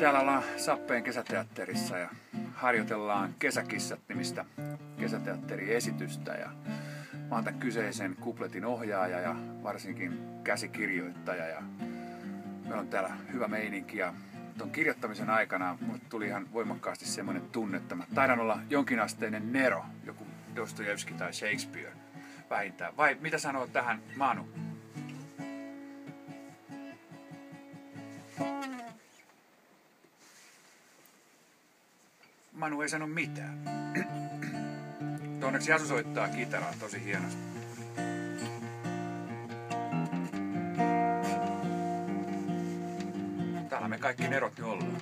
Täällä ollaan Sappeen kesäteatterissa ja harjoitellaan Kesäkissat-nimistä kesäteatteriesitystä. Ja mä oon tämän kyseisen kupletin ohjaaja ja varsinkin käsikirjoittaja. Ja meillä on täällä hyvä meininki ja ton kirjoittamisen aikana mulle tuli ihan voimakkaasti semmoinen tunne, että mä taidan olla jonkinasteinen Nero, joku Dostojevski tai Shakespeare vähintään. Vai mitä sanoo tähän Manu? Manu ei sano mitään. Onneksi Jasu soittaa kitaraa tosi hienosti. Täällä me kaikki Nerot nyt ollaan.